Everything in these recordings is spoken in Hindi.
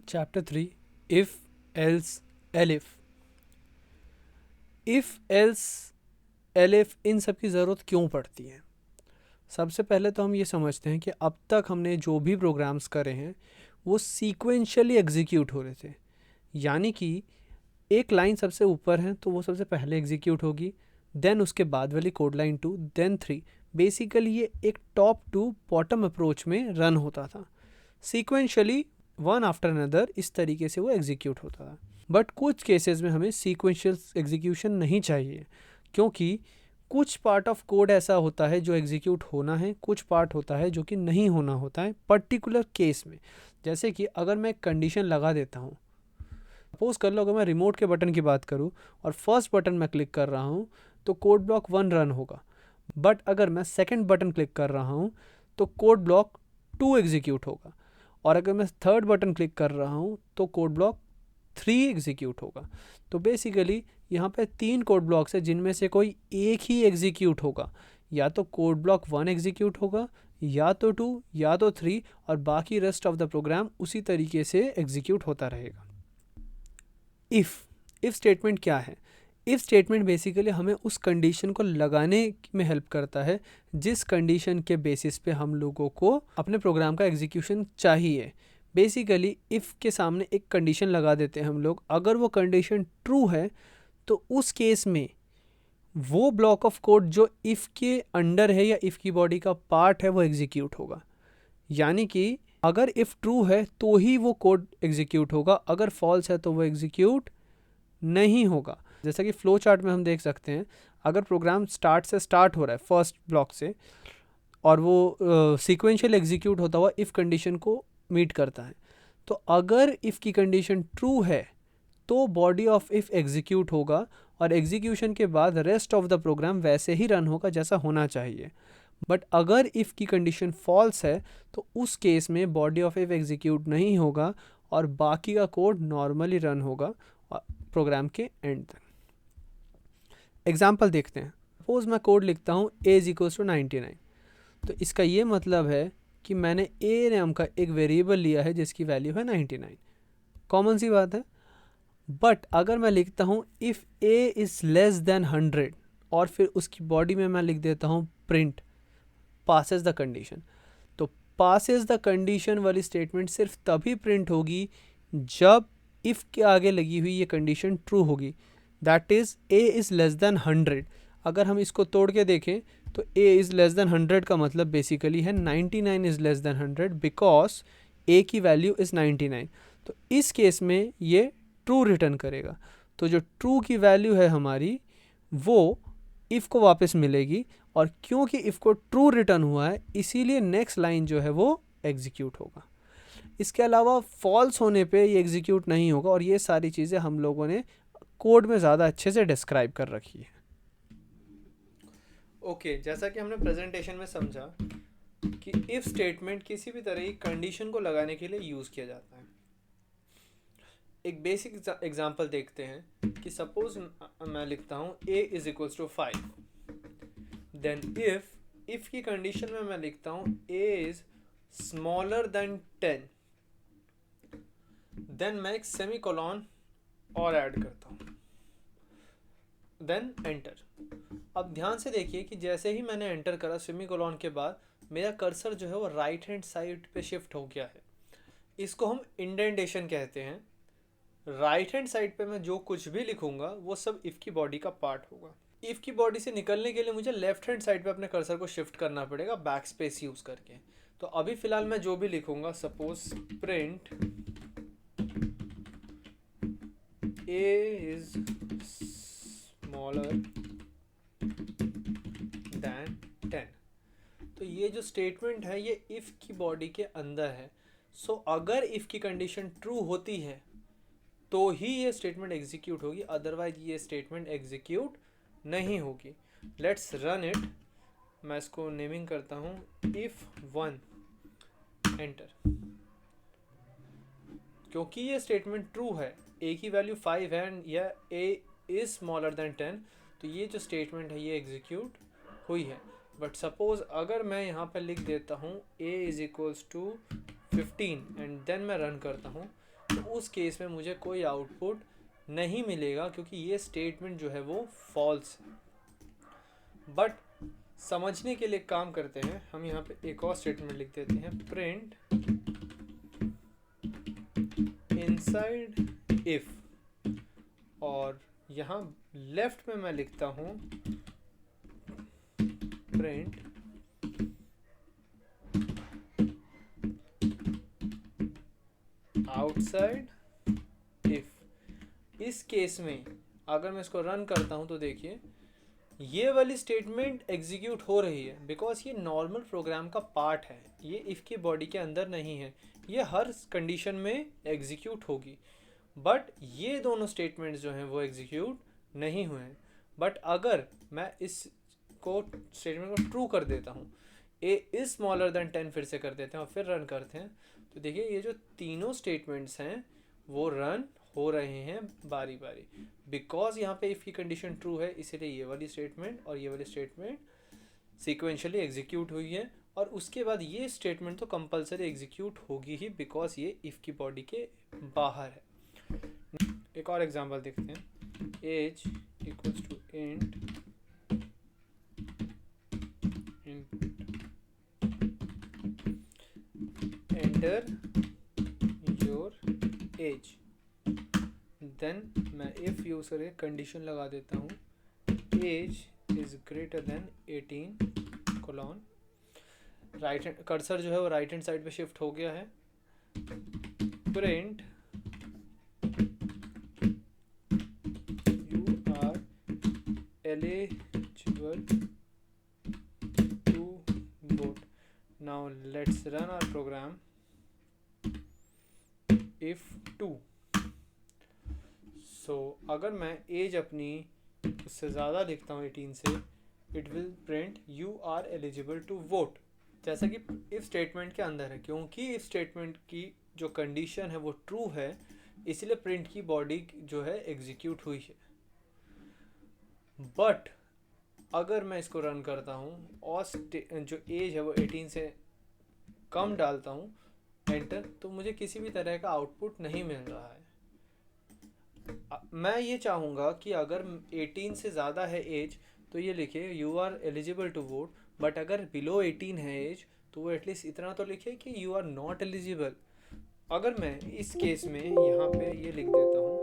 Chapter 3 if else elif. If else elif इन सब की ज़रूरत क्यों पड़ती है? सबसे पहले तो हम ये समझते हैं कि अब तक हमने जो भी प्रोग्राम्स करे हैं वो सीक्वेंशियली एग्जीक्यूट हो रहे थे, यानी कि एक लाइन सबसे ऊपर है तो वो सबसे पहले एग्जीक्यूट होगी, देन उसके बाद वाली कोड लाइन 2, देन 3। बेसिकली ये एक टॉप टू बॉटम अप्रोच में रन होता था, सीक्वेंशियली वन आफ्टर अनदर, इस तरीके से वो एग्जीक्यूट होता था। बट कुछ केसेस में हमें सीक्वेंशियल एग्जीक्यूशन नहीं चाहिए, क्योंकि कुछ पार्ट ऑफ कोड ऐसा होता है जो एग्जीक्यूट होना है, कुछ पार्ट होता है जो कि नहीं होना होता है पर्टिकुलर केस में। जैसे कि अगर मैं एक कंडीशन लगा देता हूँ, सपोज कर लो अगर मैं रिमोट के बटन की बात करूँ और फर्स्ट बटन मैं क्लिक कर रहा हूँ तो कोड ब्लॉक 1 रन होगा, बट अगर मैं सेकंड बटन क्लिक कर रहा हूँ तो कोड ब्लॉक 2 एग्जीक्यूट होगा, और अगर मैं थर्ड बटन क्लिक कर रहा हूँ तो कोड ब्लॉक 3 एग्जीक्यूट होगा। तो बेसिकली यहाँ पे 3 कोड ब्लॉक्स है जिनमें से कोई एक ही एग्जीक्यूट होगा, या तो कोड ब्लॉक 1 एग्जीक्यूट होगा, या तो 2, या तो 3, और बाकी रेस्ट ऑफ द प्रोग्राम उसी तरीके से एग्जीक्यूट होता रहेगा। इफ़ स्टेटमेंट क्या है? इफ़ स्टेटमेंट बेसिकली हमें उस कंडीशन को लगाने में हेल्प करता है जिस कंडीशन के बेसिस पे हम लोगों को अपने प्रोग्राम का एग्जीक्यूशन चाहिए। बेसिकली इफ़ के सामने एक कंडीशन लगा देते हैं हम लोग, अगर वो कंडीशन ट्रू है तो उस केस में वो ब्लॉक ऑफ कोड जो इफ़ के अंडर है या इफ़ की बॉडी का पार्ट है वो एग्जीक्यूट होगा। यानी कि अगर इफ़ ट्रू है तो ही वो कोड एग्जीक्यूट होगा, अगर फॉल्स है तो वो एग्जीक्यूट नहीं होगा। जैसा कि फ्लो चार्ट में हम देख सकते हैं, अगर प्रोग्राम स्टार्ट हो रहा है फर्स्ट ब्लॉक से और वो सीक्वेंशियल एग्जीक्यूट होता हुआ इफ़ कंडीशन को मीट करता है, तो अगर इफ़ की कंडीशन ट्रू है तो बॉडी ऑफ इफ़ एग्जीक्यूट होगा, और एग्जीक्यूशन के बाद रेस्ट ऑफ द प्रोग्राम वैसे ही रन होगा जैसा होना चाहिए। बट अगर इफ़ की कंडीशन फॉल्स है तो उस केस में बॉडी ऑफ इफ़ एग्जीक्यूट नहीं होगा और बाकी का कोड नॉर्मली रन होगा प्रोग्राम के एंड तक। एग्जाम्पल देखते हैं। सपोज मैं कोड लिखता हूँ a इज इक्वल्स टू 99, तो इसका ये मतलब है कि मैंने a नाम का एक वेरिएबल लिया है जिसकी वैल्यू है 99। कॉमन सी बात है। बट अगर मैं लिखता हूँ if a is less than 100 और फिर उसकी बॉडी में मैं लिख देता हूँ प्रिंट पासेस द कंडीशन, तो पासेस द कंडीशन वाली स्टेटमेंट सिर्फ तभी प्रिंट होगी जब इफ़ के आगे लगी हुई ये कंडीशन ट्रू होगी, that is a is less than 100। अगर हम इसको तोड़ के देखें तो a इज़ लेस देन 100 का मतलब बेसिकली है 99 is less than 100, because a की वैल्यू इज़ 99। तो इस केस में ये ट्रू रिटर्न करेगा। तो जो ट्रू की वैल्यू है हमारी वो इफ़ को वापस मिलेगी, और क्योंकि इफ़ को ट्रू रिटर्न हुआ है इसीलिए नेक्स्ट लाइन जो है वो एग्जीक्यूट होगा। इसके अलावा फॉल्स होने पे ये एग्जीक्यूट नहीं होगा, और ये सारी चीज़ें हम लोगों ने कोड में ज़्यादा अच्छे से डिस्क्राइब कर रखी है। ओके, जैसा कि हमने प्रेजेंटेशन में समझा कि इफ़ स्टेटमेंट किसी भी तरह की कंडीशन को लगाने के लिए यूज़ किया जाता है। एक बेसिक एग्जांपल देखते हैं कि सपोज मैं लिखता हूँ a is equals to 5, then if की कंडीशन में मैं लिखता हूँ a is smaller than 10, then मैं एक सेमी कॉलन और ऐड करता हूँ, देन एंटर। अब ध्यान से देखिए कि जैसे ही मैंने एंटर करा सेमी कॉलन के बाद मेरा कर्सर जो है वो राइट हैंड साइड पे शिफ्ट हो गया है। इसको हम इंडेंटेशन कहते हैं। राइट हैंड साइड पे मैं जो कुछ भी लिखूंगा वो सब इफ़ की बॉडी का पार्ट होगा। इफ़ की बॉडी से निकलने के लिए मुझे लेफ्ट हैंड साइड पे अपने कर्सर को शिफ्ट करना पड़ेगा बैक स्पेस यूज़ करके। तो अभी फ़िलहाल मैं जो भी लिखूंगा, suppose print a is smaller than 10, तो ये जो स्टेटमेंट है ये इफ़ की बॉडी के अंदर है। सो अगर इफ़ की कंडीशन ट्रू होती है तो ही ये स्टेटमेंट एग्जीक्यूट होगी, अदरवाइज ये स्टेटमेंट एग्जीक्यूट नहीं होगी। Let's run it. मैं इसको नेमिंग करता हूँ इफ़ 1, एंटर। क्योंकि ये स्टेटमेंट ट्रू है, a की वैल्यू 5 है एंड या a इज स्मॉलर देन 10, तो ये जो स्टेटमेंट है ये एग्जीक्यूट हुई है। बट सपोज अगर मैं यहाँ पर लिख देता हूँ a is equals to 15 and then मैं रन करता हूँ, तो उस केस में मुझे कोई आउटपुट नहीं मिलेगा, क्योंकि ये स्टेटमेंट जो है वो फॉल्स है। बट समझने के लिए काम करते हैं, हम यहाँ पे एक और स्टेटमेंट लिख देते हैं, प्रिंट इनसाइड इफ, और यहाँ लेफ्ट में मैं लिखता हूँ प्रिंट आउटसाइड इफ। इस केस में अगर मैं इसको रन करता हूँ तो देखिए ये वाली स्टेटमेंट एग्जीक्यूट हो रही है, बिकॉज ये नॉर्मल प्रोग्राम का पार्ट है, ये इफ़ की बॉडी के अंदर नहीं है, ये हर कंडीशन में एग्जीक्यूट होगी। बट ये दोनों स्टेटमेंट्स जो हैं वो एग्जीक्यूट नहीं हुए हैं। बट अगर मैं इसको स्टेटमेंट को ट्रू कर देता हूँ, ए इज स्मॉलर देन 10 फिर से कर देते हैं और फिर रन करते हैं, तो देखिए ये जो तीनों स्टेटमेंट्स हैं वो रन हो रहे हैं बारी बारी, बिकॉज यहाँ पे इफ़ की कंडीशन ट्रू है, इसीलिए ये वाली स्टेटमेंट और ये वाली स्टेटमेंट सीक्वेंशियली एग्जीक्यूट हुई है। और उसके बाद ये स्टेटमेंट तो कंपलसरी एग्जीक्यूट होगी ही, बिकॉज ये इफ़ की बॉडी के बाहर है। एक और एग्जांपल देखते हैं, age equals to int enter your age, then मैं इफ़ यूज़ करके कंडीशन लगा देता हूँ, age is greater than 18 colon, right hand cursor जो है वो राइट हैंड साइड पे शिफ्ट हो गया है, print you are eligible to vote. Now let's run our program. If 2, so अगर मैं एज अपनी उससे ज़्यादा लिखता हूँ 18 से, it will print you are eligible to vote, जैसा कि इफ स्टेटमेंट के अंदर है। क्योंकि इफ स्टेटमेंट की जो कंडीशन है वो ट्रू है, इसलिए प्रिंट की बॉडी जो है एग्जीक्यूट हुई है। बट अगर मैं इसको रन करता हूँ और जो एज है वो 18 से कम डालता हूँ एंटर, तो मुझे किसी भी तरह का आउटपुट नहीं मिल रहा है। मैं ये चाहूँगा कि अगर 18 से ज़्यादा है एज तो ये लिखे you are eligible to vote, but अगर बिलो 18 है एज तो वो एटलीस्ट इतना तो लिखे कि यू आर नॉट एलिजिबल। अगर मैं इस केस में यहाँ पे ये लिख देता हूँ,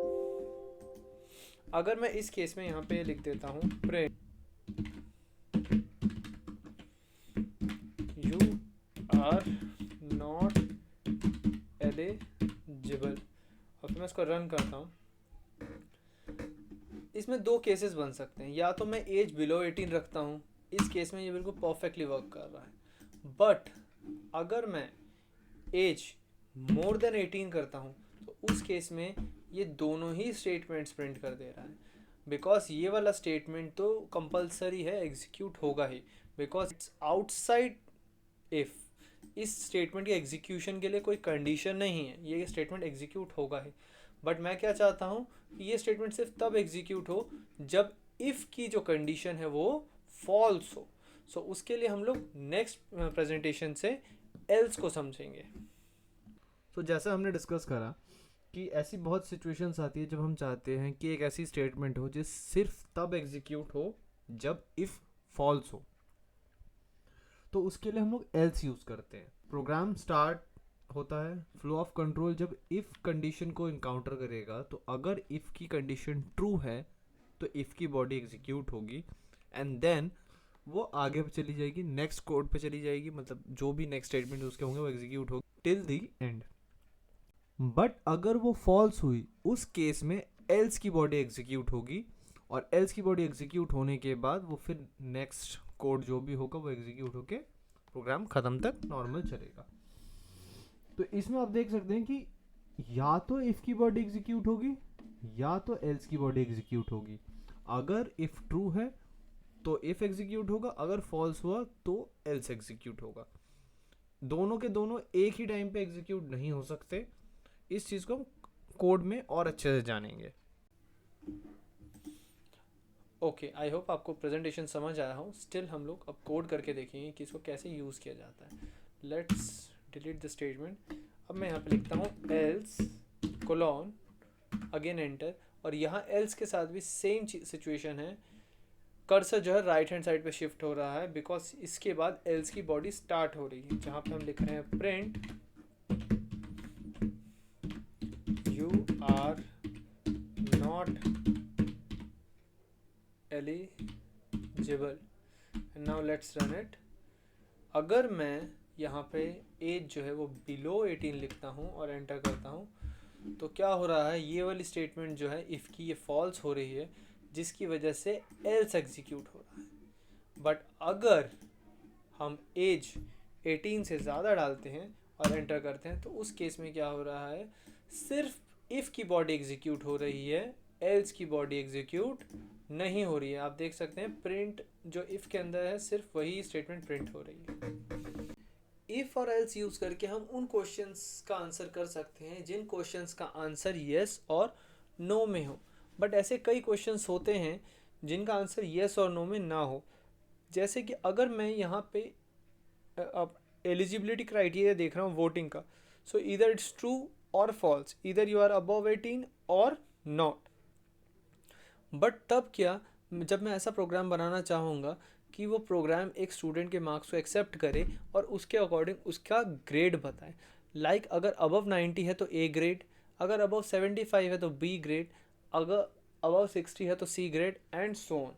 अगर मैं इस केस में यहाँ पे लिख देता हूँ print you are not eligible, और फिर मैं इसको रन करता हूँ, इसमें दो केसेस बन सकते हैं। या तो मैं एज बिलो 18 रखता हूँ, इस केस में ये बिल्कुल परफेक्टली वर्क कर रहा है। बट अगर मैं एज मोर देन 18 करता हूँ तो उस केस में ये दोनों ही स्टेटमेंट्स प्रिंट कर दे रहा है, बिकॉज ये वाला स्टेटमेंट तो कंपलसरी है, एग्जीक्यूट होगा ही, बिकॉज इट्स आउटसाइड इफ़। इस स्टेटमेंट के एग्जीक्यूशन के लिए कोई कंडीशन नहीं है, ये स्टेटमेंट एग्जीक्यूट होगा ही। बट मैं क्या चाहता हूँ कि ये स्टेटमेंट सिर्फ तब एग्जीक्यूट हो जब इफ़ की जो कंडीशन है वो फॉल्स हो। सो उसके लिए हम लोग नेक्स्ट प्रेजेंटेशन से एल्स को समझेंगे। तो जैसा हमने डिस्कस करा कि ऐसी बहुत सिचुएशंस आती है जब हम चाहते हैं कि एक ऐसी स्टेटमेंट हो जो सिर्फ तब एग्जीक्यूट हो जब इफ़ फॉल्स हो, तो उसके लिए हम लोग एल्स यूज़ करते हैं। प्रोग्राम स्टार्ट होता है, फ्लो ऑफ कंट्रोल जब इफ़ कंडीशन को इनकाउंटर करेगा, तो अगर इफ़ की कंडीशन ट्रू है तो इफ़ की बॉडी एग्जीक्यूट होगी, एंड देन वो आगे पे चली जाएगी, नेक्स्ट कोड पे चली जाएगी, मतलब जो भी नेक्स्ट स्टेटमेंट उसके होंगे वो एग्जीक्यूट होगी टिल दी एंड। बट अगर वो फॉल्स हुई, उस केस में एल्स की बॉडी एग्जीक्यूट होगी, और एल्स की बॉडी एग्जीक्यूट होने के बाद वो फिर नेक्स्ट कोड जो भी होगा वो एग्जीक्यूट होके प्रोग्राम ख़त्म तक नॉर्मल चलेगा। तो इसमें आप देख सकते हैं कि या तो इफ़ की बॉडी एग्जीक्यूट होगी या तो एल्स की बॉडी एग्जीक्यूट होगी। अगर इफ़ ट्रू है तो इफ़ एग्जीक्यूट होगा, अगर फॉल्स हुआ तो एल्स एग्जीक्यूट होगा। दोनों के दोनों एक ही टाइम पे एग्जीक्यूट नहीं हो सकते। इस चीज़ को हम कोड में और अच्छे से जानेंगे। ओके, आई होप आपको प्रेजेंटेशन समझ आया हो। स्टिल हम लोग अब कोड करके देखेंगे कि इसको कैसे यूज़ किया जाता है। Let's delete the statement. अब मैं यहाँ पे लिखता हूँ एल्स कोलॉन, अगेन एंटर, और यहाँ एल्स के साथ भी सेम सिचुएशन है। कर्सर जो है राइट हैंड साइड पे शिफ्ट हो रहा है बिकॉज इसके बाद एल्स की बॉडी स्टार्ट हो रही है, जहाँ पे हम लिख रहे हैं print you are not eligible. Now let's run it. अगर मैं यहाँ पे एज जो है वो बिलो 18 लिखता हूँ और एंटर करता हूँ तो क्या हो रहा है, ये वाली स्टेटमेंट जो है इफ़ की ये फॉल्स हो रही है, जिसकी वजह से एल्स एग्जीक्यूट हो रहा है। बट अगर हम एज 18 से ज़्यादा डालते हैं और एंटर करते हैं तो उस केस में क्या हो रहा है, सिर्फ इफ़ की बॉडी एग्जीक्यूट हो रही है, एल्स की बॉडी एग्जीक्यूट नहीं हो रही है। आप देख सकते हैं प्रिंट जो इफ़ के अंदर है सिर्फ वही स्टेटमेंट प्रिंट हो रही है। इफ़ और एल्स यूज़ करके हम उन क्वेश्चंस का आंसर कर सकते हैं जिन क्वेश्चंस का आंसर येस और नो में हो। बट ऐसे कई क्वेश्चंस होते हैं जिनका आंसर येस और नो में ना हो। जैसे कि अगर मैं यहाँ पे अब एलिजिबिलिटी क्राइटेरिया देख रहा हूँ वोटिंग का, सो ईदर इट्स ट्रू और false, either you are above 18 और नॉट। बट तब क्या, जब मैं ऐसा प्रोग्राम बनाना चाहूँगा कि वो प्रोग्राम एक स्टूडेंट के मार्क्स को एक्सेप्ट करे और उसके अकॉर्डिंग उसका ग्रेड बताए। लाइक अगर अबव 90 है तो ए ग्रेड, अगर अबव 75 है तो बी ग्रेड, अगर अबव 60 है तो C grade and so on.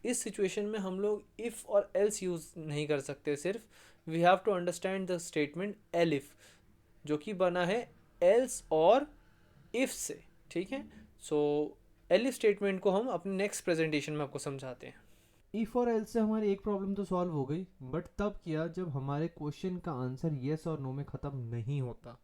इस सिचुएशन में हम लोग इफ़ और एल्स यूज़ नहीं कर सकते, सिर्फ we have to understand the statement elif जो कि बना है एल्स और इफ़ से। ठीक है, सो एलिफ स्टेटमेंट को हम अपने नेक्स्ट प्रेजेंटेशन में आपको समझाते हैं। इफ और एल्स से हमारी एक प्रॉब्लम तो सॉल्व हो गई, बट तब क्या जब हमारे क्वेश्चन का आंसर येस और नो में ख़त्म नहीं होता।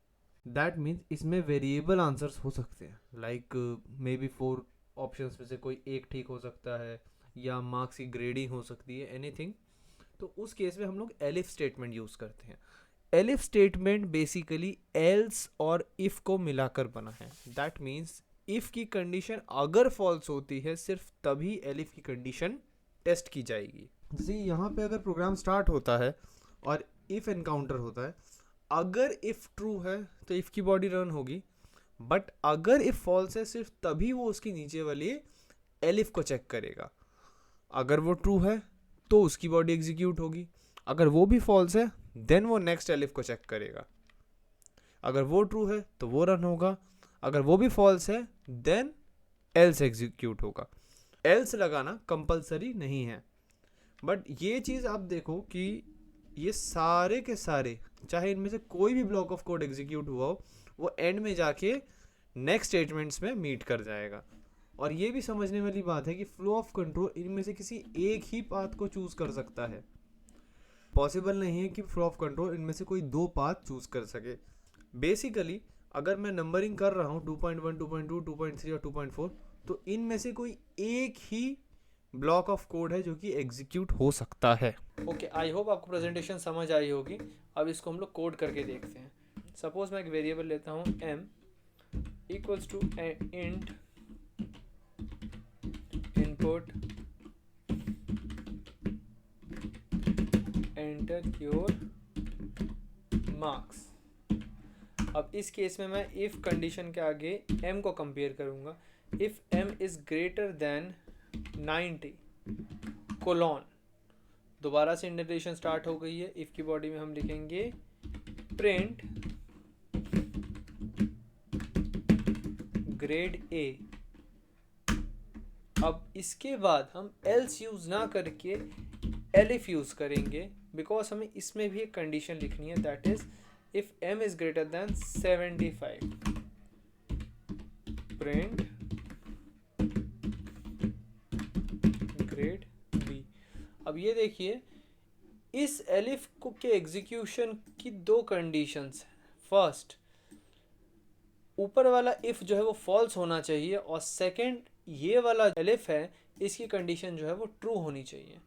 दैट मीन्स इसमें वेरिएबल आंसर्स हो सकते हैं, लाइक मे बी 4 ऑप्शंस में से कोई एक ठीक हो सकता है या मार्क्स की ग्रेडिंग हो सकती है, एनीथिंग। तो उस केस में हम लोग एलिफ स्टेटमेंट यूज़ करते हैं। एलिफ स्टेटमेंट बेसिकली एल्स और इफ़ को मिलाकर बना है। दैट मीन्स इफ़ की कंडीशन अगर फॉल्स होती है सिर्फ तभी एलिफ की कंडीशन टेस्ट की जाएगी। जैसे यहाँ पे अगर प्रोग्राम स्टार्ट होता है और इफ़ एनकाउंटर होता है, अगर इफ़ ट्रू है तो इफ़ की बॉडी रन होगी, बट अगर इफ़ फॉल्स है सिर्फ तभी वो उसकी नीचे वाली एलिफ को चेक करेगा। अगर वो ट्रू है तो उसकी बॉडी एग्जीक्यूट होगी, अगर वो भी फॉल्स है देन वो नेक्स्ट एलिफ को चेक करेगा। अगर वो ट्रू है तो वो रन होगा, अगर वो भी फॉल्स है देन एल्स एग्जीक्यूट होगा। एल्स लगाना कंपलसरी नहीं है, बट ये चीज़ आप देखो कि ये सारे के सारे, चाहे इनमें से कोई भी ब्लॉक ऑफ कोड एग्जीक्यूट हुआ हो, वो एंड में जाके नेक्स्ट स्टेटमेंट्स में मीट कर जाएगा। और ये भी समझने वाली बात है कि फ्लो ऑफ कंट्रोल इनमें से किसी एक ही पाथ को चूज़ कर सकता है। पॉसिबल नहीं है कि फ्लो ऑफ कंट्रोल इनमें से कोई 2 पाथ चूज़ कर सके। बेसिकली अगर मैं नंबरिंग कर रहा हूँ 2.1, 2.2, 2.3 और 2.4, तो इनमें से कोई एक ही ब्लॉक ऑफ कोड है जो कि एग्जीक्यूट हो सकता है। ओके, आई होप आपको प्रेजेंटेशन समझ आई होगी। अब इसको हम लोग कोड करके देखते हैं। सपोज मैं एक वेरिएबल लेता हूँ m equals to int input enter your marks. अब इस केस में मैं इफ़ कंडीशन के आगे m को कंपेयर करूँगा। If m is greater than 90 colon, दोबारा से इंडेंटेशन स्टार्ट हो गई है। इफ़ की बॉडी में हम लिखेंगे प्रिंट ग्रेड a। अब इसके बाद हम एल्स यूज़ ना करके एलिफ यूज़ करेंगे बिकॉज हमें इसमें भी एक कंडीशन लिखनी है, that is if m is greater than 75 print grade b। अब ये देखिए इस एलिफ को के एग्जीक्यूशन की 2 कंडीशंस हैं। फर्स्ट, ऊपर वाला इफ जो है वो फॉल्स होना चाहिए, और सेकंड ये वाला एलिफ है इसकी कंडीशन जो है वो ट्रू होनी चाहिए।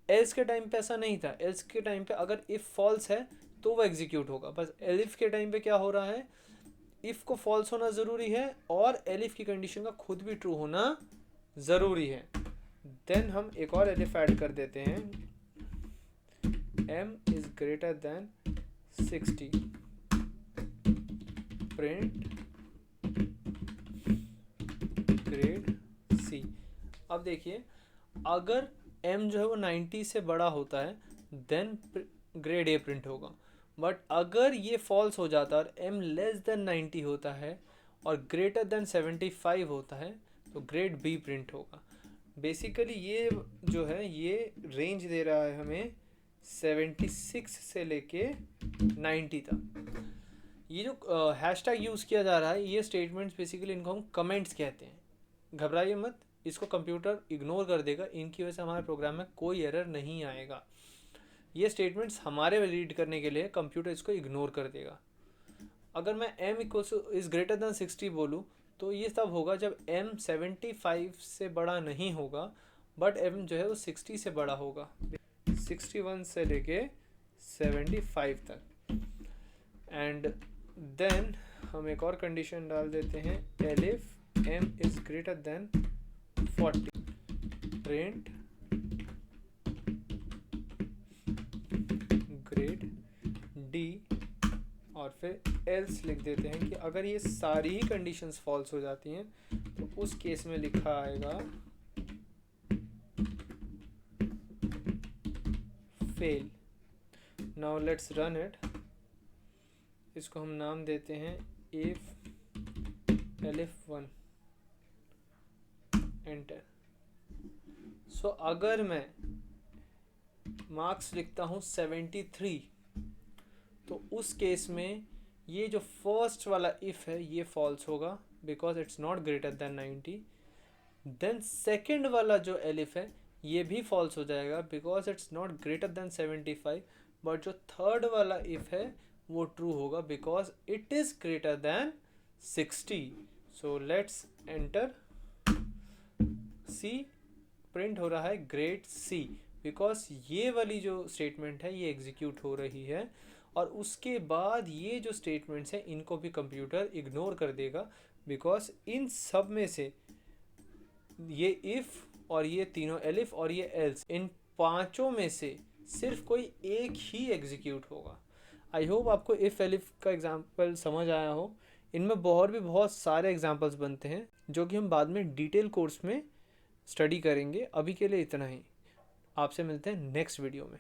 एल्स के टाइम पे ऐसा नहीं था। एल्स के टाइम पे अगर इफ फॉल्स है तो वो एग्जीक्यूट होगा। बस एलिफ के टाइम पे क्या हो रहा है, इफ को फॉल्स होना ज़रूरी है और एलिफ की कंडीशन का खुद भी ट्रू होना ज़रूरी है। देन हम एक और एलिफ ऐड कर देते हैं, m is greater than 60 print अब देखिए, अगर m जो है वो 90 से बड़ा होता है देन ग्रेड ए प्रिंट होगा, बट अगर ये फॉल्स हो जाता है और m लेस देन 90 होता है और ग्रेटर देन 75 होता है तो ग्रेड बी प्रिंट होगा। बेसिकली ये जो है ये रेंज दे रहा है हमें 76 से लेके 90 तक। ये जो हैशटैग यूज़ किया जा रहा है, ये स्टेटमेंट्स बेसिकली इनको हम कमेंट्स कहते हैं। घबराइए मत, इसको कंप्यूटर इग्नोर कर देगा, इनकी वजह से हमारे प्रोग्राम में कोई एरर नहीं आएगा। ये स्टेटमेंट्स हमारे रीड करने के लिए कंप्यूटर इसको इग्नोर कर देगा। अगर मैं m इज़ ग्रेटर देन 60 बोलूँ तो ये तब होगा जब m 75 से बड़ा नहीं होगा, बट m जो है वो 60 से बड़ा होगा, 61 से लेके 75 तक। एंड देन हम एक और कंडीशन डाल देते हैं, elif m is greater then 40 print grade d, और फिर एल्स लिख देते हैं कि अगर ये सारी ही कंडीशंस फॉल्स हो जाती हैं तो उस केस में लिखा आएगा fail. Now let's run it. इसको हम नाम देते हैं इफ एलिफ 1, एंटर। सो अगर मैं मार्क्स लिखता हूँ 73 तो उस केस में ये जो फर्स्ट वाला इफ है ये फॉल्स होगा because it's not greater than 90। Then second वाला जो एलिफ है ये भी फॉल्स हो जाएगा because it's not greater than 75, but जो थर्ड वाला इफ है वो ट्रू होगा because it is greater than 60। So let's enter. C print हो रहा है ग्रेड सी बिकॉज ये वाली जो स्टेटमेंट है ये एग्जीक्यूट हो रही है, और उसके बाद ये जो स्टेटमेंट्स हैं इनको भी कंप्यूटर इग्नोर कर देगा बिकॉज इन सब में से ये इफ़ और ये तीनों एलिफ और ये एल्स, इन पांचों में से सिर्फ कोई एक ही एग्जीक्यूट होगा। आई होप आपको इफ़ एलिफ का एग्जांपल समझ आया हो। इनमें और भी बहुत सारे एग्जांपल्स बनते हैं जो कि हम बाद में डिटेल कोर्स में स्टडी करेंगे। अभी के लिए इतना ही, आपसे मिलते हैं नेक्स्ट वीडियो में।